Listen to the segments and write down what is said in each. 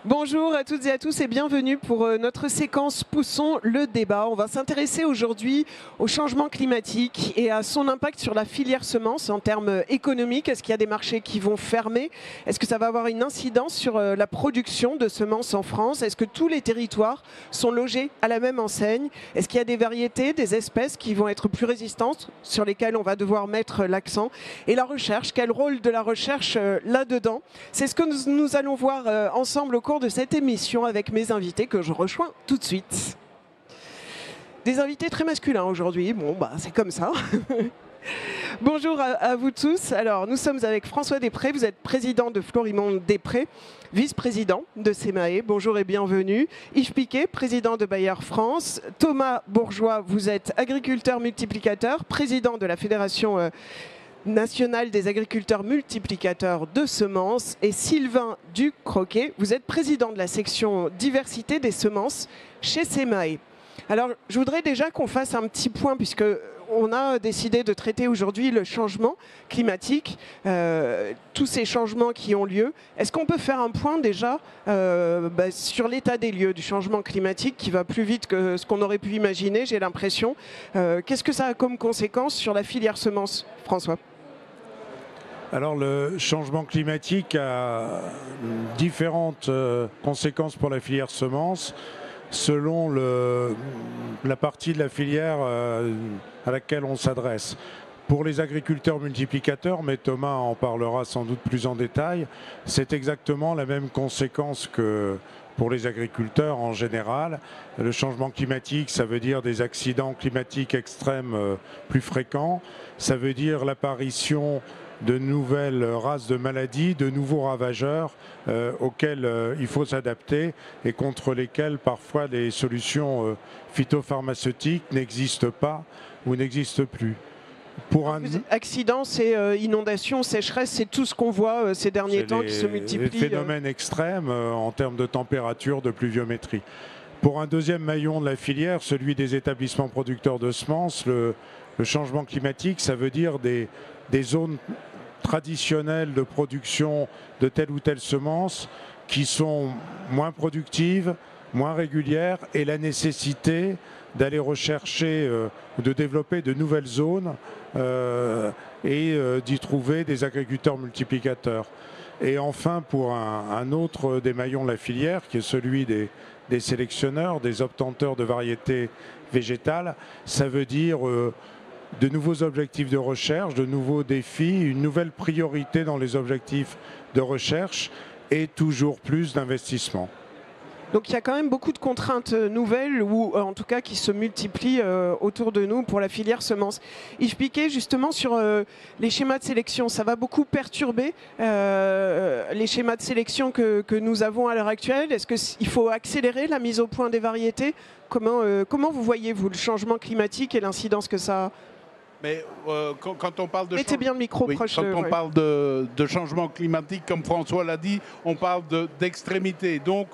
Bonjour à toutes et à tous et bienvenue pour notre séquence Poussons le débat. On va s'intéresser aujourd'hui au changement climatique et à son impact sur la filière semences en termes économiques. Est-ce qu'il y a des marchés qui vont fermer? Est-ce que ça va avoir une incidence sur la production de semences en France? Est-ce que tous les territoires sont logés à la même enseigne? Est-ce qu'il y a des variétés, des espèces qui vont être plus résistantes sur lesquelles on va devoir mettre l'accent? Et la recherche, quel rôle de la recherche là-dedans? C'est ce que nous allons voir ensemble au cours de cette émission avec mes invités que je rejoins tout de suite. Des invités très masculins aujourd'hui, bon bah c'est comme ça. Bonjour à vous tous. Alors nous sommes avec François Després, vous êtes président de Florimond Després, vice-président de SEMAE, bonjour et bienvenue. Yves Piquet, président de Bayer France. Thomas Bourgeois, vous êtes agriculteur multiplicateur, président de la Fédération national des agriculteurs multiplicateurs de semences, et Sylvain Ducroquet, vous êtes président de la section diversité des semences chez SEMAE. Alors je voudrais déjà qu'on fasse un petit point puisque on a décidé de traiter aujourd'hui le changement climatique, tous ces changements qui ont lieu. Est-ce qu'on peut faire un point déjà sur l'état des lieux du changement climatique qui va plus vite que ce qu'on aurait pu imaginer, j'ai l'impression. Qu'est-ce que ça a comme conséquence sur la filière semences, François ? Alors le changement climatique a différentes conséquences pour la filière semences selon la partie de la filière à laquelle on s'adresse. Pour les agriculteurs multiplicateurs, mais Thomas en parlera sans doute plus en détail, c'est exactement la même conséquence que pour les agriculteurs en général. Le changement climatique, ça veut dire des accidents climatiques extrêmes plus fréquents, ça veut dire l'apparition de nouvelles races de maladies, de nouveaux ravageurs auxquels il faut s'adapter et contre lesquels parfois les solutions phytopharmaceutiques n'existent pas ou n'existent plus. Pour un accident, c'est inondation, sécheresse, c'est tout ce qu'on voit ces derniers temps qui se multiplient. Les phénomènes extrêmes en termes de température, de pluviométrie. Pour un deuxième maillon de la filière, celui des établissements producteurs de semences, le changement climatique, ça veut dire des zones traditionnelles de production de telle ou telle semence qui sont moins productives, moins régulières, et la nécessité d'aller rechercher ou de développer de nouvelles zones et d'y trouver des agriculteurs multiplicateurs. Et enfin, pour un autre des maillons de la filière, qui est celui des sélectionneurs, des obtenteurs de variétés végétales, ça veut dire de nouveaux objectifs de recherche, de nouveaux défis, une nouvelle priorité dans les objectifs de recherche et toujours plus d'investissement. Donc il y a quand même beaucoup de contraintes nouvelles ou en tout cas qui se multiplient autour de nous pour la filière semences. Yves Piquet, justement sur les schémas de sélection, ça va beaucoup perturber les schémas de sélection que nous avons à l'heure actuelle. Est-ce qu'il faut accélérer la mise au point des variétés? Comment vous voyez-vous le changement climatique et l'incidence que ça a? Mais quand on parle de mettez bien le micro proche. Quand on parle de changement climatique, comme François l'a dit, on parle d'extrémité. Donc,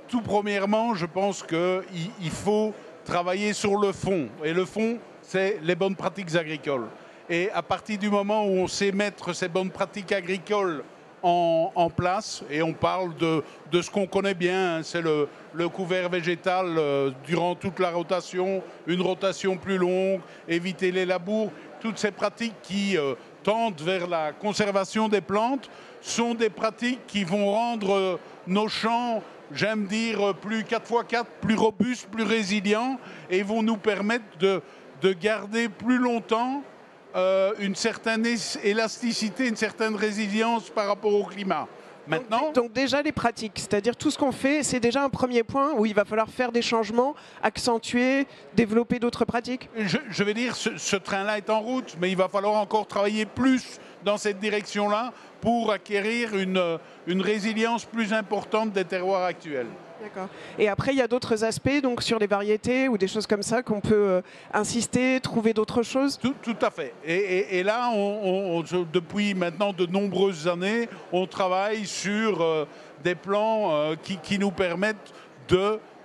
tout premièrement, je pense qu'il faut travailler sur le fond. Et le fond, c'est les bonnes pratiques agricoles. Et à partir du moment où on sait mettre ces bonnes pratiques agricoles en place, et on parle de ce qu'on connaît bien, hein, c'est le couvert végétal durant toute la rotation, une rotation plus longue, éviter les labours, toutes ces pratiques qui tendent vers la conservation des plantes sont des pratiques qui vont rendre nos champs, j'aime dire, plus 4x4, plus robustes, plus résilients, et vont nous permettre de garder plus longtemps une certaine élasticité, une certaine résilience par rapport au climat. Maintenant, donc déjà les pratiques, c'est-à-dire tout ce qu'on fait, c'est déjà un premier point où il va falloir faire des changements, accentuer, développer d'autres pratiques. Je vais dire, ce train-là est en route, mais il va falloir encore travailler plus dans cette direction-là pour acquérir une résilience plus importante des terroirs actuels. D'accord. Et après, il y a d'autres aspects, donc sur les variétés ou des choses comme ça, qu'on peut insister, trouver d'autres choses? Tout à fait. Et là, depuis maintenant de nombreuses années, on travaille sur des plans qui nous permettent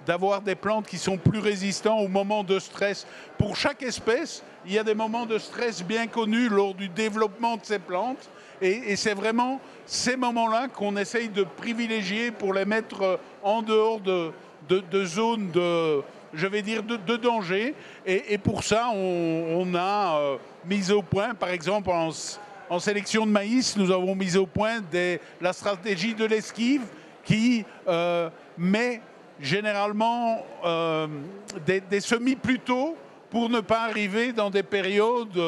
d'avoir des plantes qui sont plus résistantes aux moments de stress. Pour chaque espèce, il y a des moments de stress bien connus lors du développement de ces plantes. Et c'est vraiment ces moments-là qu'on essaye de privilégier pour les mettre en dehors de zones je vais dire, de danger. Et pour ça, on a mis au point, par exemple, en sélection de maïs, nous avons mis au point la stratégie de l'esquive qui met généralement des semis plus tôt pour ne pas arriver dans des périodes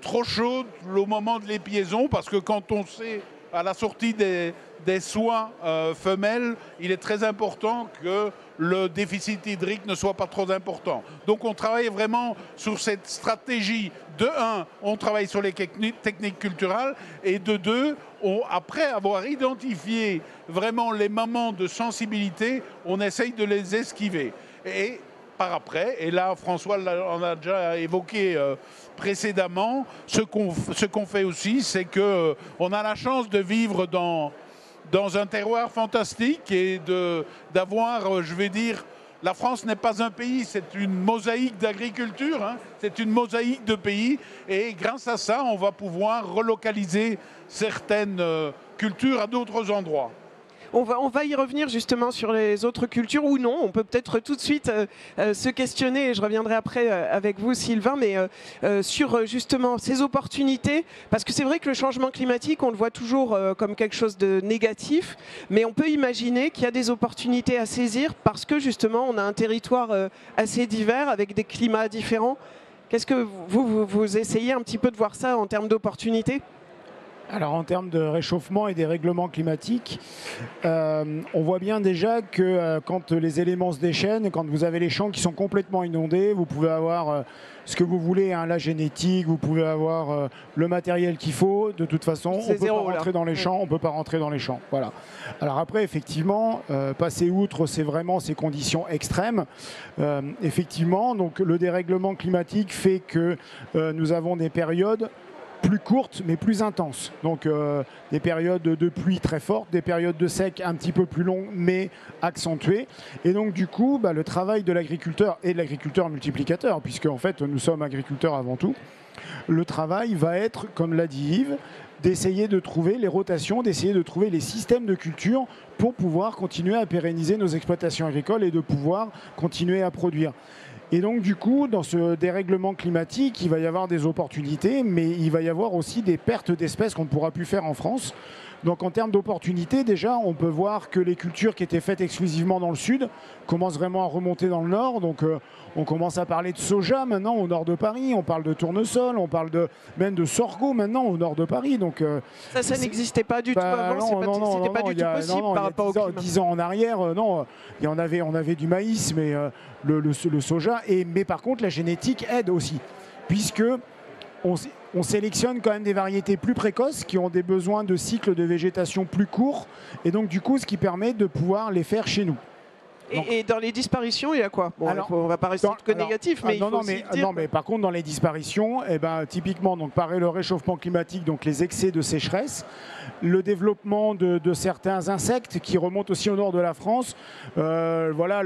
trop chaudes au moment de l'épiaison, parce que quand on sait à la sortie des soies femelles, il est très important que le déficit hydrique ne soit pas trop important. Donc on travaille vraiment sur cette stratégie. De 1, on travaille sur les techniques culturales, et de 2, après avoir identifié vraiment les moments de sensibilité, on essaye de les esquiver. Et par après, et là François en a déjà évoqué précédemment, ce qu'on fait aussi, c'est qu'on a la chance de vivre dans un terroir fantastique et d'avoir, je vais dire, la France n'est pas un pays, c'est une mosaïque d'agriculture, hein, c'est une mosaïque de pays, et grâce à ça, on va pouvoir relocaliser certaines cultures à d'autres endroits. On va y revenir justement sur les autres cultures, ou non. On peut peut-être tout de suite se questionner, et je reviendrai après avec vous Sylvain, mais sur justement ces opportunités, parce que c'est vrai que le changement climatique, on le voit toujours comme quelque chose de négatif, mais on peut imaginer qu'il y a des opportunités à saisir parce que justement on a un territoire assez divers avec des climats différents. Qu'est-ce que vous essayez un petit peu de voir ça en termes d'opportunités ? Alors en termes de réchauffement et des règlements climatiques, on voit bien déjà que quand les éléments se déchaînent, quand vous avez les champs qui sont complètement inondés, vous pouvez avoir ce que vous voulez, hein, la génétique, vous pouvez avoir le matériel qu'il faut. De toute façon, on ne peut pas rentrer dans les champs, on peut pas rentrer dans les champs. Voilà. Alors après, effectivement, passer outre, c'est vraiment ces conditions extrêmes. Effectivement, donc le dérèglement climatique fait que nous avons des périodes plus courtes mais plus intenses. Donc des périodes de pluie très fortes, des périodes de sec un petit peu plus longues mais accentuées. Et donc du coup, le travail de l'agriculteur et de l'agriculteur multiplicateur, puisque en fait nous sommes agriculteurs avant tout, le travail va être, comme l'a dit Yves, d'essayer de trouver les rotations, d'essayer de trouver les systèmes de culture pour pouvoir continuer à pérenniser nos exploitations agricoles et de pouvoir continuer à produire. Et donc du coup, dans ce dérèglement climatique, il va y avoir des opportunités, mais il va y avoir aussi des pertes d'espèces qu'on ne pourra plus faire en France. Donc en termes d'opportunités, déjà, on peut voir que les cultures qui étaient faites exclusivement dans le sud commencent vraiment à remonter dans le nord. Donc on commence à parler de soja maintenant au nord de Paris, on parle de tournesol, on parle même de sorgho maintenant au nord de Paris. Donc, ça n'existait pas du tout avant, c'était pas du tout possible par rapport au climat. 10 ans en arrière, non, on avait du maïs, mais le soja, mais par contre la génétique aide aussi, puisque on sélectionne quand même des variétés plus précoces qui ont des besoins de cycles de végétation plus courts, et donc du coup ce qui permet de pouvoir les faire chez nous. Et dans les disparitions, il y a quoi? On ne va pas rester que négatif, mais mais par contre dans les disparitions, typiquement donc par le réchauffement climatique, donc les excès de sécheresse, le développement de certains insectes qui remontent aussi au nord de la France. Voilà,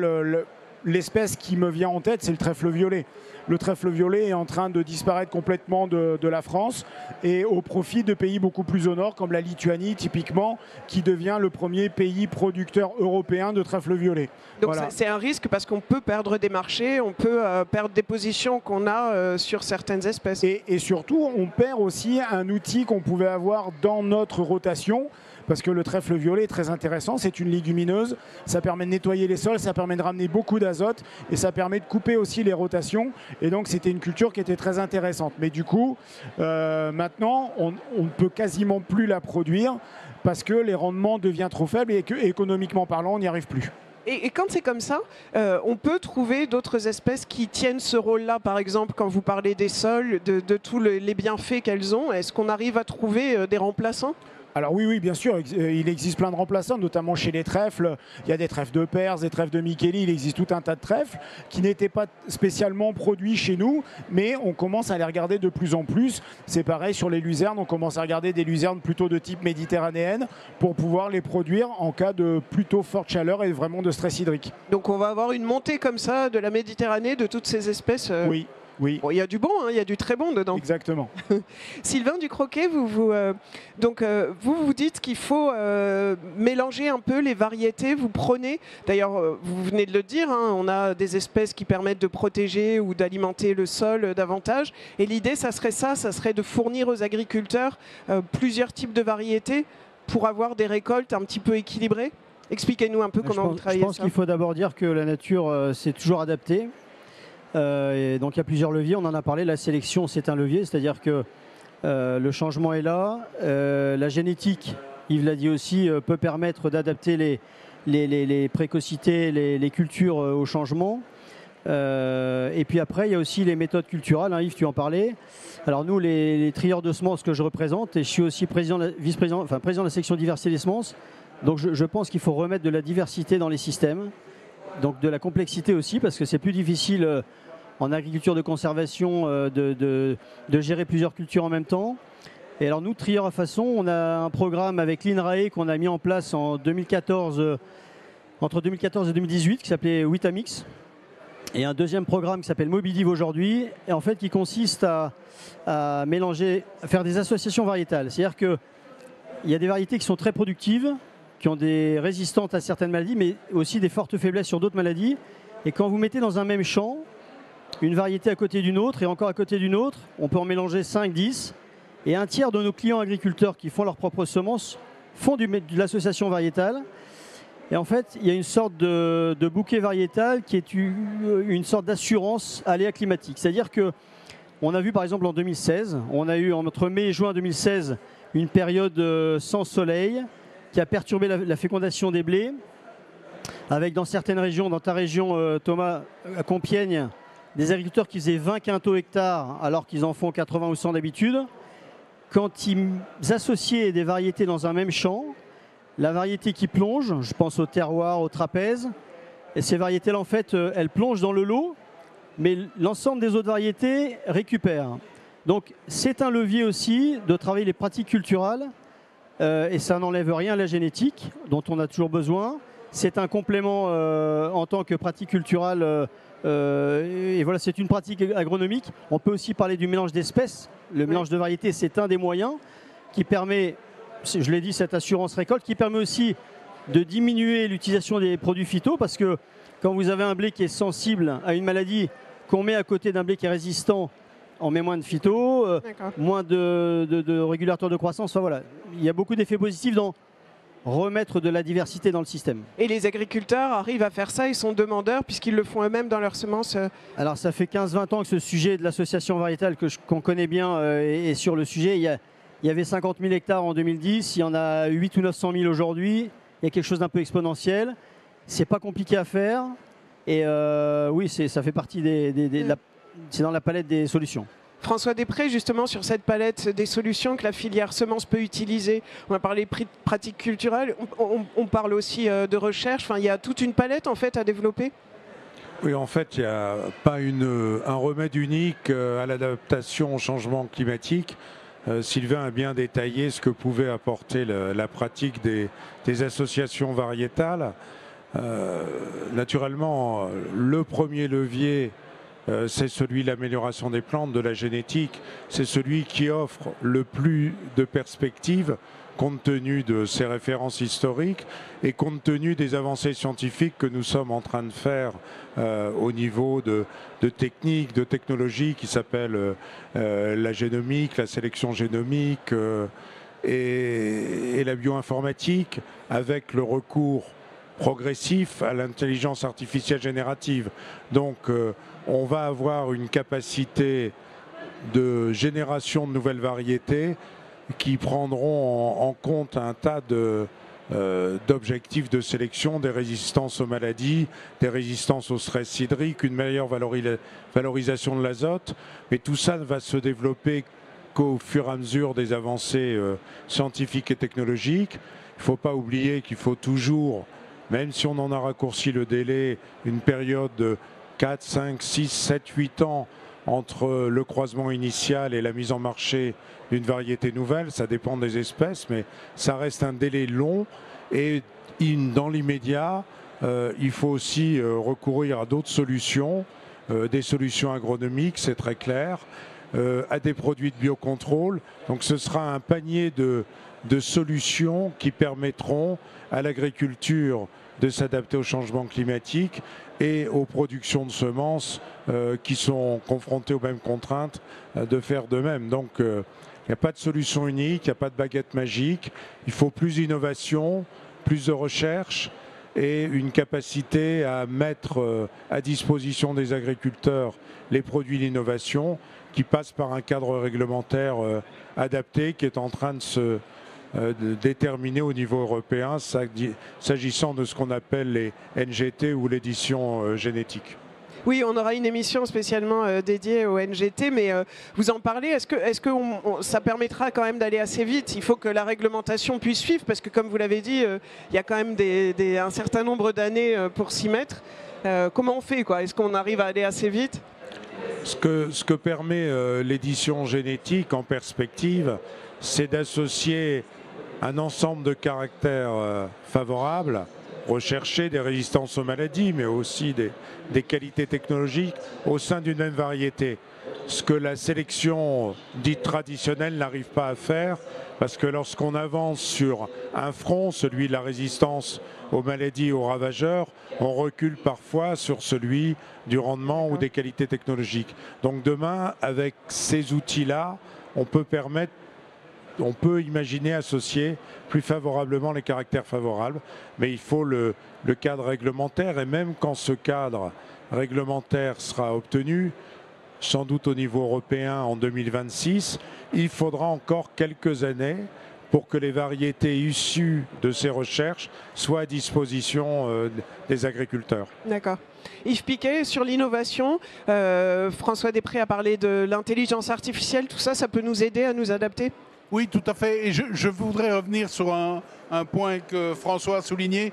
l'espèce qui me vient en tête, c'est le trèfle violet. Le trèfle violet est en train de disparaître complètement de la France et au profit de pays beaucoup plus au nord, comme la Lituanie typiquement, qui devient le premier pays producteur européen de trèfle violet. Donc voilà. C'est un risque parce qu'on peut perdre des marchés, on peut perdre des positions qu'on a sur certaines espèces. Et surtout, on perd aussi un outil qu'on pouvait avoir dans notre rotation, parce que le trèfle violet est très intéressant, c'est une légumineuse, ça permet de nettoyer les sols, ça permet de ramener beaucoup d'azote et ça permet de couper aussi les rotations, et donc c'était une culture qui était très intéressante. Mais du coup, maintenant, on ne peut quasiment plus la produire parce que les rendements deviennent trop faibles et qu'économiquement parlant, on n'y arrive plus. Et quand c'est comme ça, on peut trouver d'autres espèces qui tiennent ce rôle-là. Par exemple, quand vous parlez des sols, de tous les bienfaits qu'elles ont, est-ce qu'on arrive à trouver des remplaçants ? Alors oui, bien sûr, il existe plein de remplaçants, notamment chez les trèfles. Il y a des trèfles de Perse, des trèfles de Micheli, il existe tout un tas de trèfles qui n'étaient pas spécialement produits chez nous, mais on commence à les regarder de plus en plus. C'est pareil sur les luzernes, on commence à regarder des luzernes plutôt de type méditerranéenne pour pouvoir les produire en cas de plutôt forte chaleur et vraiment de stress hydrique. Donc on va avoir une montée comme ça de la Méditerranée, de toutes ces espèces Oui. Oui. Bon, il y a du bon, hein, il y a du très bon dedans. Exactement. Sylvain Ducroquet, vous dites qu'il faut mélanger un peu les variétés. Vous prenez, d'ailleurs, vous venez de le dire, hein, on a des espèces qui permettent de protéger ou d'alimenter le sol davantage. Et l'idée, ça serait de fournir aux agriculteurs plusieurs types de variétés pour avoir des récoltes un petit peu équilibrées. Expliquez-nous un peu comment vous travaillez ça. Je pense qu'il faut d'abord dire que la nature s'est toujours adaptée. Et donc il y a plusieurs leviers, on en a parlé, la sélection c'est un levier, c'est-à-dire que le changement est là, la génétique, Yves l'a dit aussi, peut permettre d'adapter les précocités, les cultures au changement. Et puis après il y a aussi les méthodes culturelles, hein, Yves tu en parlais. Alors nous les trieurs de semences que je représente, et je suis aussi président de la section diversité des semences, donc je pense qu'il faut remettre de la diversité dans les systèmes. Donc de la complexité aussi, parce que c'est plus difficile en agriculture de conservation de gérer plusieurs cultures en même temps. Et alors nous, Trieurs à Façon, on a un programme avec l'INRAE qu'on a mis en place en 2014, entre 2014 et 2018, qui s'appelait Witamix. Et un deuxième programme qui s'appelle Mobidiv aujourd'hui, et en fait qui consiste à mélanger, à faire des associations variétales. C'est-à-dire qu'il y a des variétés qui sont très productives, qui ont des résistantes à certaines maladies, mais aussi des fortes faiblesses sur d'autres maladies. Et quand vous mettez dans un même champ une variété à côté d'une autre et encore à côté d'une autre, on peut en mélanger 5, 10. Et un tiers de nos clients agriculteurs qui font leurs propres semences font de l'association variétale. Et en fait, il y a une sorte de bouquet variétal qui est une sorte d'assurance aléa climatique. C'est-à-dire qu'on a vu par exemple en 2016, on a eu entre mai et juin 2016 une période sans soleil, qui a perturbé la fécondation des blés, avec dans certaines régions, dans ta région Thomas, à Compiègne, des agriculteurs qui faisaient 20 quintaux hectares alors qu'ils en font 80 ou 100 d'habitude. Quand ils associaient des variétés dans un même champ, la variété qui plonge, je pense au terroir, au trapèze, et ces variétés-là en fait, elles plongent dans le lot, mais l'ensemble des autres variétés récupèrent. Donc c'est un levier aussi de travailler les pratiques culturales. Et ça n'enlève rien à la génétique, dont on a toujours besoin. C'est un complément en tant que pratique culturelle. Et voilà, c'est une pratique agronomique. On peut aussi parler du mélange d'espèces. Le mélange de variétés, c'est un des moyens qui permet, je l'ai dit, cette assurance récolte, qui permet aussi de diminuer l'utilisation des produits phyto, parce que quand vous avez un blé qui est sensible à une maladie, qu'on met à côté d'un blé qui est résistant, on met moins de phyto, moins de régulateurs de croissance. Enfin, voilà. Il y a beaucoup d'effets positifs dans remettre de la diversité dans le système. Et les agriculteurs arrivent à faire ça, ils sont demandeurs puisqu'ils le font eux-mêmes dans leurs semences. Alors ça fait 15-20 ans que ce sujet de l'association variétale qu'on connaît bien est sur le sujet. Il y avait 50 000 hectares en 2010, il y en a 8 ou 900 000 aujourd'hui. Il y a quelque chose d'un peu exponentiel. C'est pas compliqué à faire. Et oui, ça fait partie c'est dans la palette des solutions. François Després, justement, sur cette palette des solutions que la filière semences peut utiliser, on a parlé de pratiques culturelles, on parle aussi de recherche, enfin, il y a toute une palette en fait à développer. Oui, en fait, il n'y a pas un remède unique à l'adaptation au changement climatique. Sylvain a bien détaillé ce que pouvait apporter la pratique des associations variétales. Naturellement, le premier levier, c'est celui de l'amélioration des plantes, de la génétique. C'est celui qui offre le plus de perspectives compte tenu de ses références historiques et compte tenu des avancées scientifiques que nous sommes en train de faire au niveau de techniques, de technologies qui s'appellent la génomique, la sélection génomique et la bioinformatique, avec le recours progressif à l'intelligence artificielle générative. Donc on va avoir une capacité de génération de nouvelles variétés qui prendront en compte un tas d'objectifs de sélection, des résistances aux maladies, des résistances au stress hydrique, une meilleure valorisation de l'azote. Mais tout ça ne va se développer qu'au fur et à mesure des avancées scientifiques et technologiques. Il ne faut pas oublier qu'il faut toujours, même si on en a raccourci le délai, une période de 4, 5, 6, 7, 8 ans entre le croisement initial et la mise en marché d'une variété nouvelle. Ça dépend des espèces, mais ça reste un délai long. Et dans l'immédiat, il faut aussi recourir à d'autres solutions des solutions agronomiques, c'est très clair, à des produits de biocontrôle. Donc ce sera un panier de solutions qui permettront à l'agriculture de s'adapter au changement climatique et aux productions de semences qui sont confrontées aux mêmes contraintes de faire de même. Donc il n'y a pas de solution unique, il n'y a pas de baguette magique, il faut plus d'innovation, plus de recherche et une capacité à mettre à disposition des agriculteurs les produits d'innovation qui passent par un cadre réglementaire adapté qui est en train de se déterminer au niveau européen, s'agissant de ce qu'on appelle les NGT ou l'édition génétique. Oui, on aura une émission spécialement dédiée au NGT, mais vous en parlez, est-ce que ça permettra quand même d'aller assez vite? Il faut que la réglementation puisse suivre, parce que comme vous l'avez dit, il y a quand même un certain nombre d'années pour s'y mettre. Comment on fait, quoi? Est-ce qu'on arrive à aller assez vite? Ce que permet l'édition génétique en perspective, c'est d'associer un ensemble de caractères favorables, rechercher des résistances aux maladies, mais aussi des qualités technologiques au sein d'une même variété. Ce que la sélection dite traditionnelle n'arrive pas à faire, parce que lorsqu'on avance sur un front, celui de la résistance aux maladies et aux ravageurs, on recule parfois sur celui du rendement ou des qualités technologiques. Donc demain, avec ces outils-là, on peut imaginer associer plus favorablement les caractères favorables, mais il faut le cadre réglementaire, et même quand ce cadre réglementaire sera obtenu, sans doute au niveau européen en 2026, il faudra encore quelques années pour que les variétés issues de ces recherches soient à disposition des agriculteurs. D'accord. Yves Piquet, sur l'innovation, François Després a parlé de l'intelligence artificielle, tout ça, ça peut nous aider à nous adapter? Oui, tout à fait. Et je voudrais revenir sur un point que François a souligné.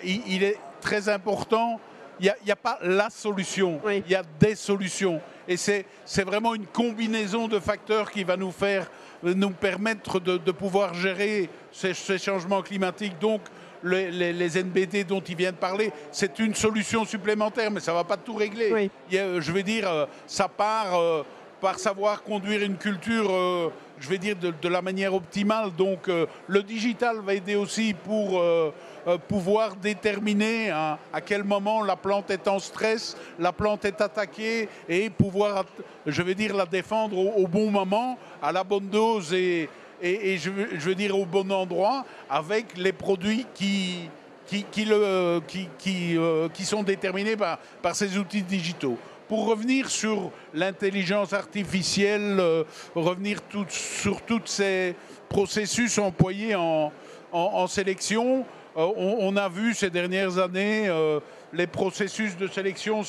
Il est très important. Il n'y a pas la solution, oui. Il y a des solutions. Et c'est vraiment une combinaison de facteurs qui va nous permettre de pouvoir gérer ces changements climatiques. Donc, les NBT dont il vient de parler, c'est une solution supplémentaire, mais ça ne va pas tout régler. Oui. Je veux dire, ça part par savoir conduire une culture, je vais dire, de la manière optimale. Donc, le digital va aider aussi pour pouvoir déterminer à quel moment la plante est en stress, la plante est attaquée, et pouvoir, je vais dire, la défendre au bon moment, à la bonne dose et je veux dire au bon endroit, avec les produits qui sont déterminés par ces outils digitaux. Pour revenir sur l'intelligence artificielle, revenir sur tous ces processus employés en sélection, on a vu ces dernières années les processus de sélection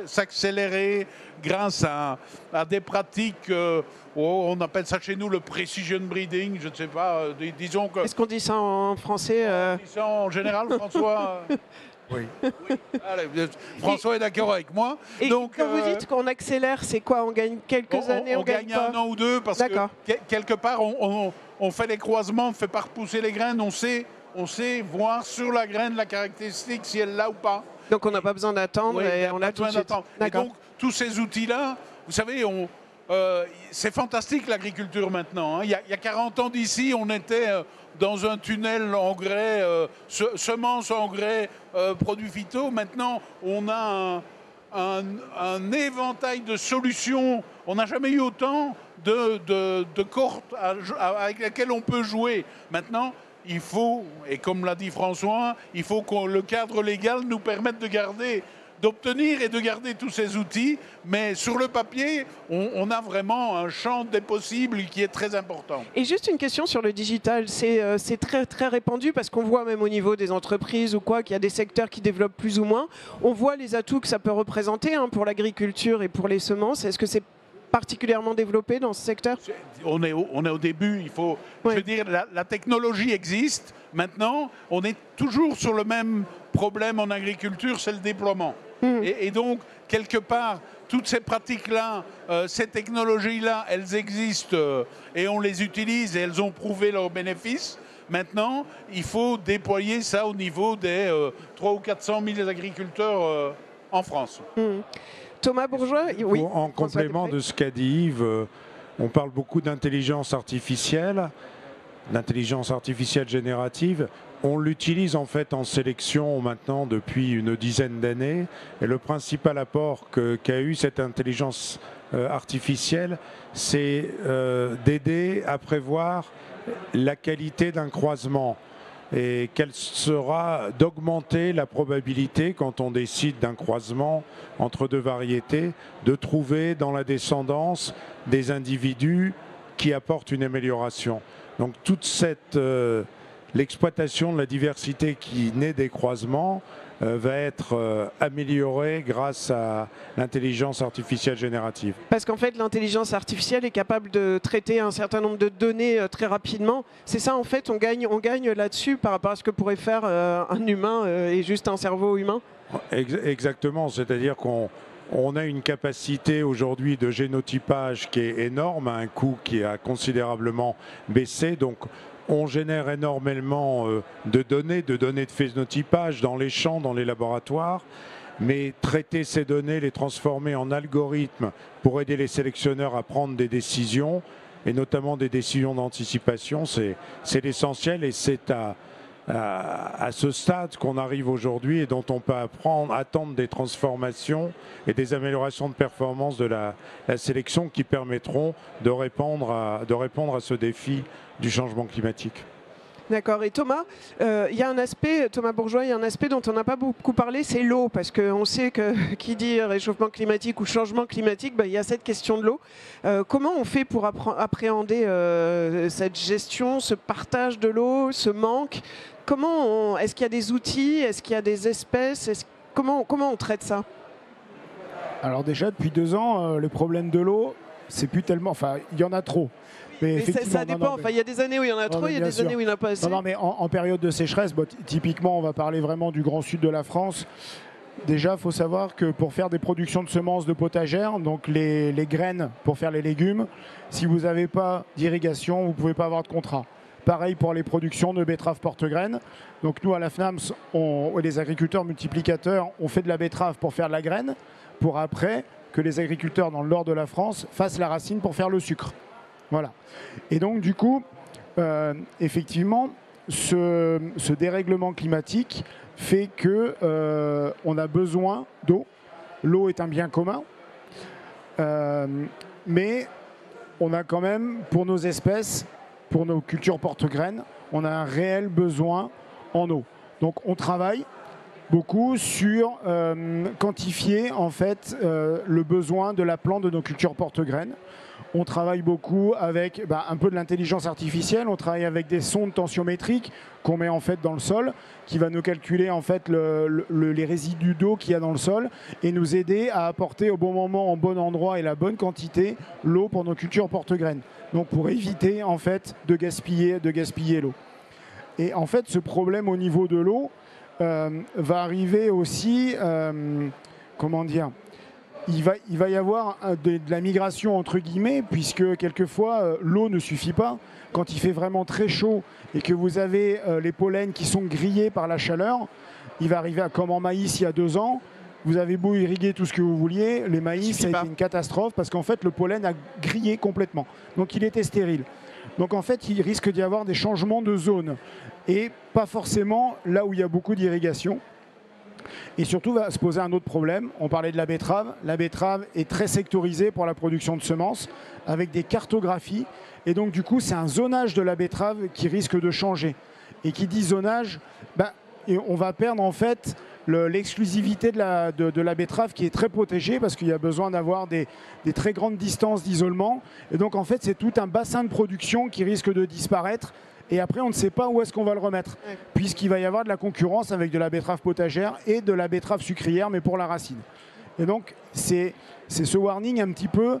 s'accélérer grâce à des pratiques, on appelle ça chez nous le precision breeding, je ne sais pas, disons que... Est-ce qu'on dit ça en français On dit ça en général, François Oui. Allez, François est d'accord avec moi. Et donc, quand vous dites qu'on accélère, c'est quoi? On gagne quelques années? On gagne un an ou deux, parce que quelque part, on fait les croisements, on ne fait pas repousser les graines, on sait voir sur la graine la caractéristique, si elle l'a ou pas. Donc on n'a pas besoin d'attendre, oui, et on l'a tout de suite. Et donc, tous ces outils-là, vous savez, c'est fantastique l'agriculture maintenant. Hein. Il y a 40 ans d'ici, on était dans un tunnel engrais, semences, engrais, produits phyto. Maintenant, on a un éventail de solutions. On n'a jamais eu autant de cohortes avec lesquelles on peut jouer. Maintenant, il faut, et comme l'a dit François, il faut que le cadre légal nous permette d'obtenir et de garder tous ces outils, mais sur le papier, on a vraiment un champ des possibles qui est très important. Et juste une question sur le digital, c'est très, très répandu, parce qu'on voit même au niveau des entreprises ou quoi, qu'il y a des secteurs qui développent plus ou moins. On voit les atouts que ça peut représenter pour l'agriculture et pour les semences. Est-ce que c'est particulièrement développé dans ce secteur? On est au début, il faut... Oui. Je veux dire, la technologie existe. Maintenant, on est toujours sur le même problème en agriculture, c'est le déploiement. Et donc, quelque part, toutes ces pratiques-là, ces technologies-là, elles existent et on les utilise et elles ont prouvé leurs bénéfices. Maintenant, il faut déployer ça au niveau des 300 ou 400 000 agriculteurs en France. Thomas Bourgeois, oui. En complément de ce qu'a dit Yves, on parle beaucoup d'intelligence artificielle générative. On l'utilise en fait en sélection maintenant depuis une dizaine d'années. Et le principal apport qu'a eu cette intelligence artificielle, c'est d'aider à prévoir la qualité d'un croisement et quelle sera d'augmenter la probabilité, quand on décide d'un croisement entre deux variétés, de trouver dans la descendance des individus qui apportent une amélioration. Donc toute cette l'exploitation de la diversité qui naît des croisements va être améliorée grâce à l'intelligence artificielle générative. Parce qu'en fait, l'intelligence artificielle est capable de traiter un certain nombre de données très rapidement. C'est ça, en fait, on gagne là-dessus par rapport à ce que pourrait faire un humain et juste un cerveau humain. Exactement, c'est-à-dire qu'on a une capacité aujourd'hui de génotypage qui est énorme, à un coût qui a considérablement baissé. Donc, on génère énormément de données de phénotypage dans les champs, dans les laboratoires, mais traiter ces données, les transformer en algorithmes pour aider les sélectionneurs à prendre des décisions, et notamment des décisions d'anticipation, c'est l'essentiel, et c'est à ce stade qu'on arrive aujourd'hui et dont on peut attendre des transformations et des améliorations de performance de la sélection qui permettront de répondre à ce défi du changement climatique. D'accord. Et Thomas, il y a un aspect, Thomas Bourgeois, il y a un aspect dont on n'a pas beaucoup parlé, c'est l'eau, parce qu'on sait que qui dit réchauffement climatique ou changement climatique, il y a cette question de l'eau. Comment on fait pour appréhender cette gestion, ce partage de l'eau, ce manque? Est-ce qu'il y a des outils? Est-ce qu'il y a des espèces? Comment on traite ça? Alors déjà, depuis 2 ans, le problème de l'eau, c'est plus tellement... Enfin, il y en a trop. Mais ça dépend. Il y a des années où il y en a trop, il y a des années où il n'y en a pas assez. Non, mais en période de sécheresse, typiquement, on va parler vraiment du grand sud de la France. Déjà, il faut savoir que pour faire des productions de semences de potagères, donc les graines pour faire les légumes, si vous n'avez pas d'irrigation, vous ne pouvez pas avoir de contrat. Pareil pour les productions de betteraves porte-graines. Donc nous, à la FNAMS, les agriculteurs multiplicateurs, on fait de la betterave pour faire de la graine, pour après que les agriculteurs dans le nord de la France fassent la racine pour faire le sucre. Voilà. Et donc, du coup, effectivement, ce dérèglement climatique fait qu'on a besoin d'eau. L'eau est un bien commun. Mais on a quand même, pour nos espèces, pour nos cultures porte-graines, on a un réel besoin en eau. Donc, on travaille beaucoup sur quantifier en fait le besoin de la plante de nos cultures porte-graines. On travaille beaucoup avec un peu de l'intelligence artificielle. On travaille avec des sondes tensiométriques qu'on met en fait dans le sol, qui va nous calculer en fait les résidus d'eau qu'il y a dans le sol et nous aider à apporter au bon moment, au bon endroit et la bonne quantité l'eau pour nos cultures porte-graines. Donc pour éviter en fait de gaspiller l'eau. Et en fait, ce problème au niveau de l'eau va arriver aussi, comment dire, il va y avoir de la migration entre guillemets, puisque quelquefois l'eau ne suffit pas. Quand il fait vraiment très chaud et que vous avez les pollens qui sont grillés par la chaleur, il va arriver comme en maïs il y a 2 ans. Vous avez beau irriguer tout ce que vous vouliez, les maïs, ça a été une catastrophe parce qu'en fait le pollen a grillé complètement. Donc il était stérile. Donc en fait il risque d'y avoir des changements de zone et pas forcément là où il y a beaucoup d'irrigation. Et surtout va se poser un autre problème. On parlait de la betterave. La betterave est très sectorisée pour la production de semences avec des cartographies. Et donc du coup c'est un zonage de la betterave qui risque de changer. Et qui dit zonage, on va perdre en fait l'exclusivité de la betterave qui est très protégée parce qu'il y a besoin d'avoir des très grandes distances d'isolement. Et donc en fait c'est tout un bassin de production qui risque de disparaître. Et après, on ne sait pas où est-ce qu'on va le remettre, puisqu'il va y avoir de la concurrence avec de la betterave potagère et de la betterave sucrière, mais pour la racine. Et donc, c'est ce warning un petit peu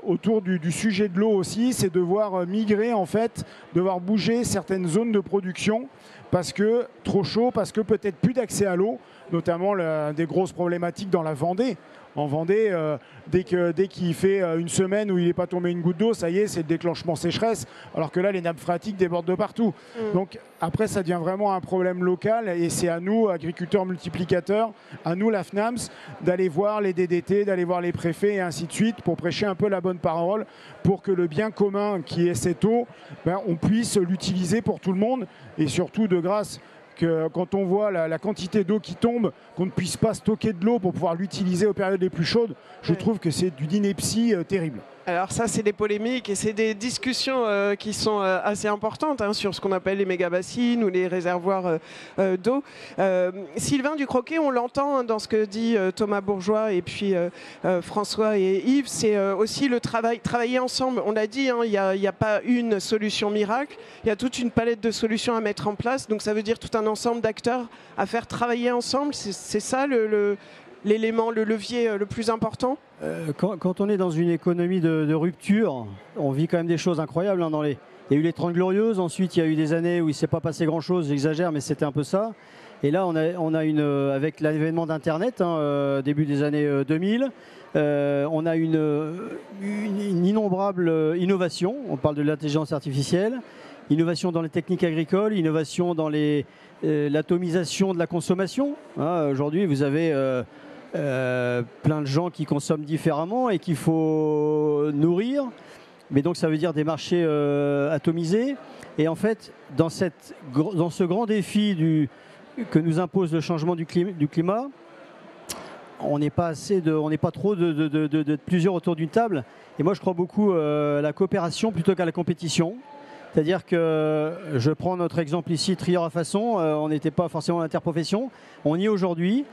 autour du sujet de l'eau aussi, c'est devoir migrer, en fait, devoir bouger certaines zones de production, parce que trop chaud, parce que peut-être plus d'accès à l'eau, notamment des grosses problématiques dans la Vendée. En Vendée, dès qu'il fait une semaine où il n'est pas tombé une goutte d'eau, ça y est, c'est le déclenchement sécheresse, alors que là, les nappes phréatiques débordent de partout. Donc après, ça devient vraiment un problème local et c'est à nous, agriculteurs multiplicateurs, à nous, la FNAMS, d'aller voir les DDT, d'aller voir les préfets et ainsi de suite pour prêcher un peu la bonne parole, pour que le bien commun qui est cette eau, on puisse l'utiliser pour tout le monde et surtout de grâce. Que quand on voit la quantité d'eau qui tombe, qu'on ne puisse pas stocker de l'eau pour pouvoir l'utiliser aux périodes les plus chaudes, je trouve que c'est d'une ineptie terrible. Alors ça, c'est des polémiques et c'est des discussions qui sont assez importantes sur ce qu'on appelle les méga-bassines ou les réservoirs d'eau. Sylvain Ducroquet, on l'entend dans ce que dit Thomas Bourgeois et puis François et Yves, c'est aussi le travailler ensemble. On l'a dit, il n'y a pas une solution miracle, il y a toute une palette de solutions à mettre en place. Donc ça veut dire tout un ensemble d'acteurs à faire travailler ensemble. C'est ça l'élément, le levier le plus important? Quand on est dans une économie de rupture, on vit quand même des choses incroyables. Il y a eu les 30 Glorieuses, ensuite il y a eu des années où il ne s'est pas passé grand-chose, j'exagère, mais c'était un peu ça. Et là, on a avec l'avènement d'Internet, début des années 2000, on a une innombrable innovation. On parle de l'intelligence artificielle, innovation dans les techniques agricoles, innovation dans l'atomisation de la consommation. Aujourd'hui, vous avez plein de gens qui consomment différemment et qu'il faut nourrir. Mais donc ça veut dire des marchés atomisés. Et en fait, dans ce grand défi que nous impose le changement du climat, on n'est pas trop de plusieurs autour d'une table. Et moi, je crois beaucoup à la coopération plutôt qu'à la compétition. C'est-à-dire que je prends notre exemple ici, Trieur à Façon, on n'était pas forcément l'interprofession, on y est aujourd'hui.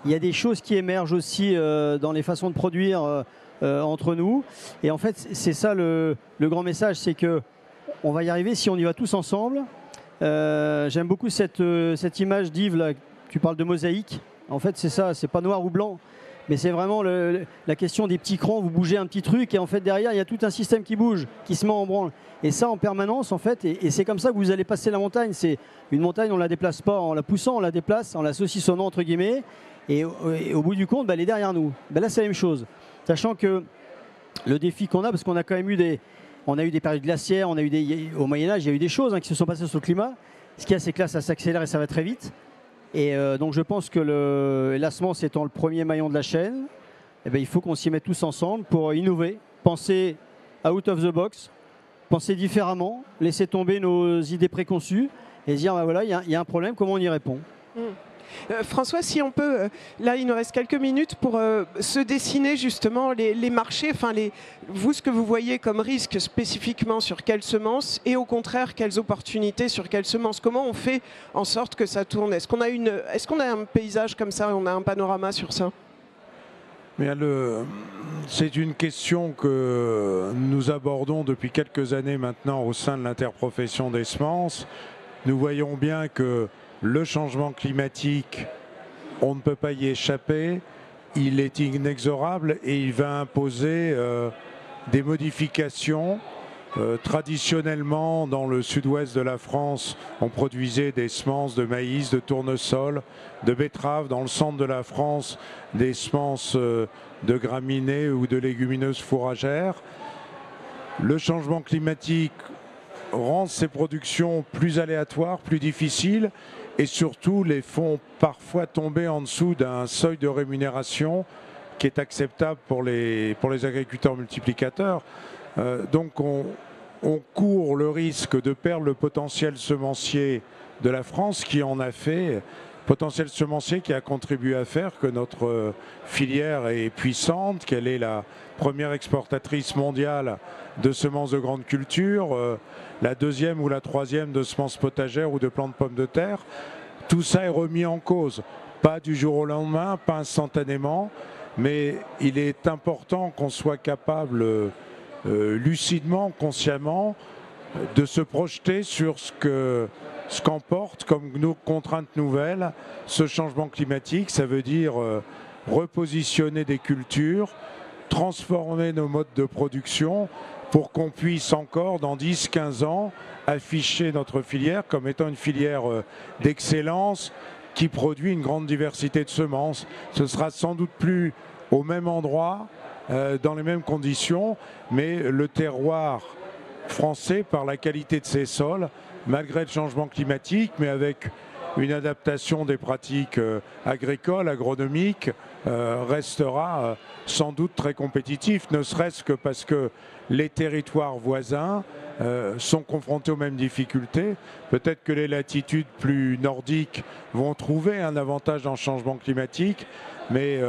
Il y a des choses qui émergent aussi dans les façons de produire entre nous. Et en fait, c'est ça le grand message, c'est qu'on va y arriver si on y va tous ensemble. J'aime beaucoup cette image d'Yves, là, tu parles de mosaïque. En fait, c'est ça, c'est pas noir ou blanc. Mais c'est vraiment la question des petits crans, vous bougez un petit truc et en fait derrière il y a tout un système qui bouge, qui se met en branle. Et ça en permanence en fait, et c'est comme ça que vous allez passer la montagne. C'est une montagne, on ne la déplace pas en la poussant, on la déplace en la saucissonnant entre guillemets. Et au bout du compte, elle est derrière nous. Là c'est la même chose. Sachant que le défi qu'on a, parce qu'on a quand même eu des périodes glaciaires, au Moyen-Âge, il y a eu des choses qui se sont passées sur le climat. Ce qu'il y a, c'est que là ça s'accélère et ça va très vite. Et donc je pense que la semence étant le premier maillon de la chaîne, il faut qu'on s'y mette tous ensemble pour innover, penser out of the box, penser différemment, laisser tomber nos idées préconçues et se dire voilà, il y a un problème, comment on y répond. François, si on peut, là il nous reste quelques minutes pour se dessiner justement les marchés, vous ce que vous voyez comme risque spécifiquement sur quelles semences et au contraire quelles opportunités sur quelles semences. Comment on fait en sorte que ça tourne? Est-ce qu'on a un paysage comme ça, on a un panorama sur ça? C'est une question que nous abordons depuis quelques années maintenant au sein de l'interprofession des semences. Nous voyons bien que le changement climatique, on ne peut pas y échapper, il est inexorable et il va imposer des modifications. Traditionnellement, dans le sud-ouest de la France, on produisait des semences de maïs, de tournesol, de betteraves. Dans le centre de la France, des semences de graminées ou de légumineuses fourragères. Le changement climatique rend ces productions plus aléatoires, plus difficiles et surtout les font parfois tomber en dessous d'un seuil de rémunération qui est acceptable pour les agriculteurs multiplicateurs. Donc on court le risque de perdre le potentiel semencier de la France qui en a fait, potentiel semencier qui a contribué à faire que notre filière est puissante, qu'elle est la première exportatrice mondiale de semences de grande culture, la deuxième ou la troisième de semences potagères ou de plants de pommes de terre. Tout ça est remis en cause, pas du jour au lendemain, pas instantanément, mais il est important qu'on soit capable lucidement, consciemment, de se projeter sur ce qu'emporte comme nos contraintes nouvelles ce changement climatique. Ça veut dire repositionner des cultures, transformer nos modes de production pour qu'on puisse encore, dans 10-15 ans, afficher notre filière comme étant une filière d'excellence qui produit une grande diversité de semences. Ce sera sans doute plus au même endroit, dans les mêmes conditions, mais le terroir français, par la qualité de ses sols, malgré le changement climatique, mais avec une adaptation des pratiques agricoles, agronomiques, restera sans doute très compétitif, ne serait-ce que parce que les territoires voisins sont confrontés aux mêmes difficultés. Peut-être que les latitudes plus nordiques vont trouver un avantage dans le changement climatique, mais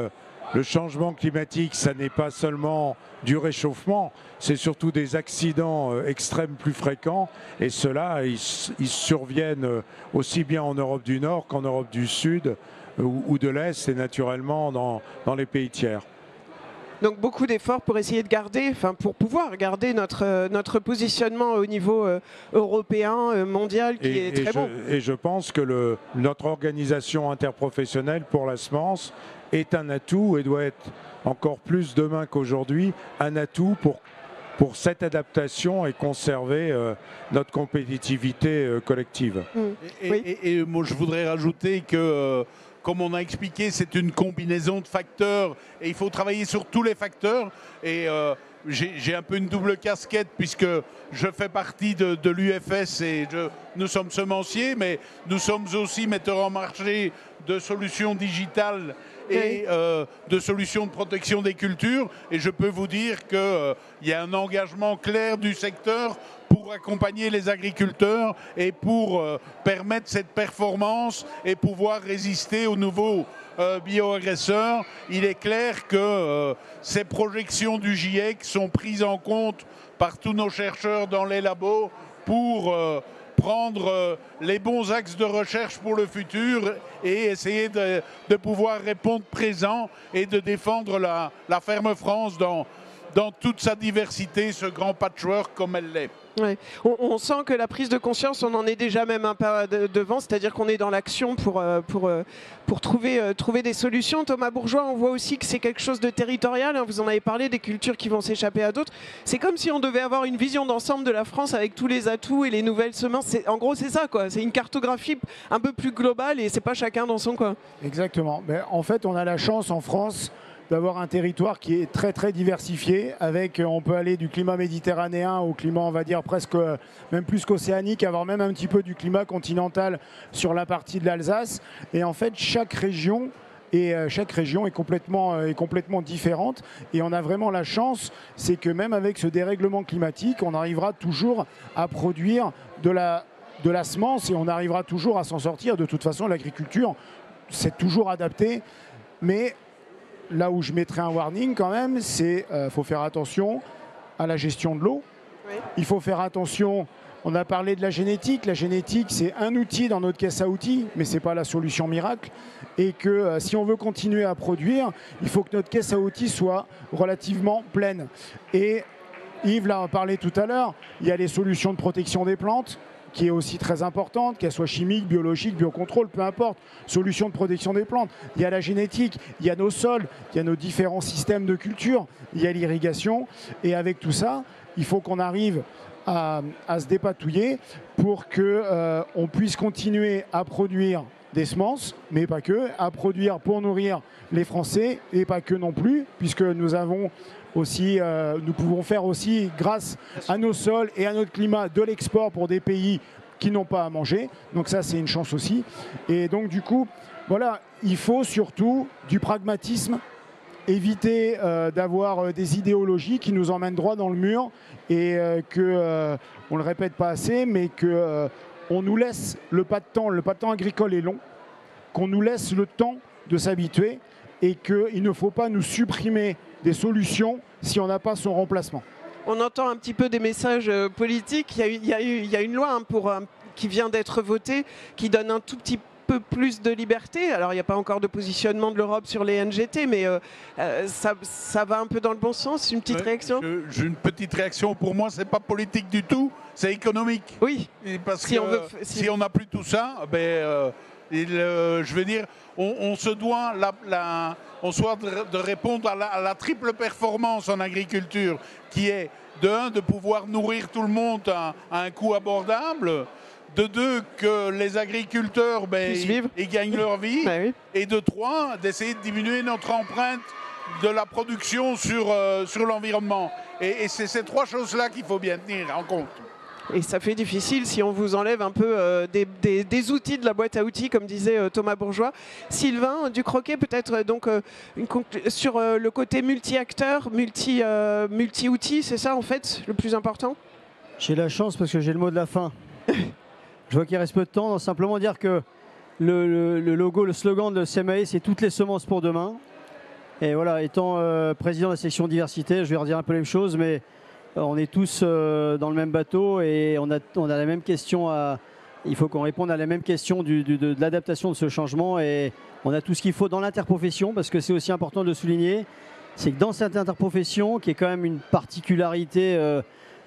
le changement climatique, ça n'est pas seulement du réchauffement, c'est surtout des accidents extrêmes plus fréquents, et ceux-là, ils surviennent aussi bien en Europe du Nord qu'en Europe du Sud ou de l'Est, et naturellement dans les pays tiers. Donc beaucoup d'efforts pour essayer de garder, enfin pour pouvoir garder notre positionnement au niveau européen, mondial, qui est très bon. Et je pense que notre organisation interprofessionnelle pour la semence est un atout et doit être encore plus demain qu'aujourd'hui un atout pour cette adaptation et conserver notre compétitivité collective. Et moi je voudrais rajouter que comme on a expliqué, c'est une combinaison de facteurs et il faut travailler sur tous les facteurs. Et j'ai un peu une double casquette puisque je fais partie de l'UFS et nous sommes semenciers, mais nous sommes aussi metteurs en marché de solutions digitales et de solutions de protection des cultures. Et je peux vous dire qu'il y a un engagement clair du secteur pour accompagner les agriculteurs et pour permettre cette performance et pouvoir résister aux nouveaux bioagresseurs. Il est clair que ces projections du GIEC sont prises en compte par tous nos chercheurs dans les labos pour prendre les bons axes de recherche pour le futur et essayer de pouvoir répondre présent et de défendre la ferme France dans toute sa diversité, ce grand patchwork comme elle l'est. Ouais. On sent que la prise de conscience, on en est déjà même un pas devant, c'est-à-dire qu'on est dans l'action pour trouver des solutions. Thomas Bourgeois, on voit aussi que c'est quelque chose de territorial, hein, vous en avez parlé, des cultures qui vont s'échapper à d'autres. C'est comme si on devait avoir une vision d'ensemble de la France avec tous les atouts et les nouvelles semences. En gros, c'est ça, quoi. C'est une cartographie un peu plus globale et c'est pas chacun dans son coin. Exactement. Mais en fait, on a la chance en France d'avoir un territoire qui est très très diversifié, avec on peut aller du climat méditerranéen au climat, on va dire presque même plus qu'océanique, avoir même un petit peu du climat continental sur la partie de l'Alsace. Et en fait, chaque région est complètement différente. Et on a vraiment la chance, c'est que même avec ce dérèglement climatique, on arrivera toujours à produire de la semence et on arrivera toujours à s'en sortir. De toute façon, l'agriculture, c'est toujours adapté. Mais là où je mettrais un warning quand même, c'est qu'il faut faire attention à la gestion de l'eau. Oui. Il faut faire attention, on a parlé de la génétique. La génétique, c'est un outil dans notre caisse à outils, mais ce n'est pas la solution miracle. Et que si on veut continuer à produire, il faut que notre caisse à outils soit relativement pleine. Et Yves l'a parlé tout à l'heure, il y a les solutions de protection des plantes, qui est aussi très importante, qu'elle soit chimique, biologique, biocontrôle, peu importe, solution de protection des plantes. Il y a la génétique, il y a nos sols, il y a nos différents systèmes de culture, il y a l'irrigation. Et avec tout ça, il faut qu'on arrive à se dépatouiller pour qu'on puisse continuer à produire des semences, mais pas que, à produire pour nourrir les Français, et pas que non plus, puisque nous avons aussi, nous pouvons faire aussi, grâce à nos sols et à notre climat, de l'export pour des pays qui n'ont pas à manger. Donc ça, c'est une chance aussi. Et donc du coup, voilà, il faut surtout du pragmatisme, éviter d'avoir des idéologies qui nous emmènent droit dans le mur et on ne le répète pas assez, mais qu'on nous laisse le pas de temps agricole est long, qu'on nous laisse le temps de s'habituer et qu'il ne faut pas nous supprimer des solutions si on n'a pas son remplacement. On entend un petit peu des messages politiques. Il y a une loi qui vient d'être votée qui donne un tout petit peu plus de liberté. Alors il n'y a pas encore de positionnement de l'Europe sur les NGT, mais ça va un peu dans le bon sens. Une petite réaction ? J'ai une petite réaction. Pour moi, c'est pas politique du tout, c'est économique. Oui. Parce que si on n'a plus tout ça, je veux dire, on se doit de répondre à la triple performance en agriculture, qui est de pouvoir nourrir tout le monde à un coût abordable. De 2, que les agriculteurs ils gagnent leur vie. Bah oui. Et de 3, d'essayer de diminuer notre empreinte de la production sur l'environnement. Et c'est ces 3 choses-là qu'il faut bien tenir en compte. Et ça fait difficile si on vous enlève un peu des outils de la boîte à outils, comme disait Thomas Bourgeois. Sylvain Ducroquet, peut-être donc sur le côté multi-acteurs, multi-outils, c'est ça en fait le plus important? J'ai la chance parce que j'ai le mot de la fin. Je vois qu'il reste peu de temps. Donc simplement dire que le logo, le slogan de CMAE, c'est toutes les semences pour demain. Et voilà, étant président de la section diversité, je vais redire un peu les mêmes choses, mais on est tous dans le même bateau et on a la même question il faut qu'on réponde à la même question de l'adaptation de ce changement, et on a tout ce qu'il faut dans l'interprofession, parce que c'est aussi important de le souligner, c'est que dans cette interprofession, qui est quand même une particularité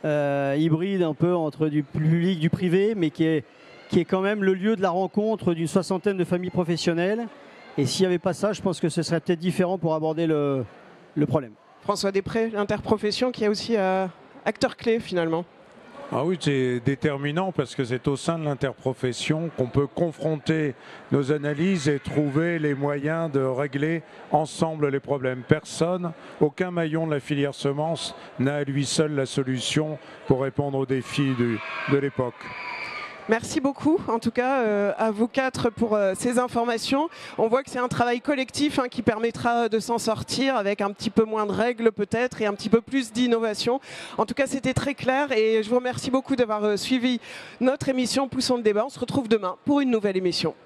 hybride un peu entre du public, du privé, mais qui est quand même le lieu de la rencontre d'une 60aine de familles professionnelles. Et s'il n'y avait pas ça, je pense que ce serait peut-être différent pour aborder le problème. François Després, l'interprofession qui est aussi acteur clé finalement. Ah oui, c'est déterminant parce que c'est au sein de l'interprofession qu'on peut confronter nos analyses et trouver les moyens de régler ensemble les problèmes. Personne, aucun maillon de la filière semences n'a à lui seul la solution pour répondre aux défis de l'époque. Merci beaucoup, en tout cas, à vous 4 pour ces informations. On voit que c'est un travail collectif qui permettra de s'en sortir avec un petit peu moins de règles peut-être et un petit peu plus d'innovation. En tout cas, c'était très clair et je vous remercie beaucoup d'avoir suivi notre émission Poussons le débat. On se retrouve demain pour une nouvelle émission.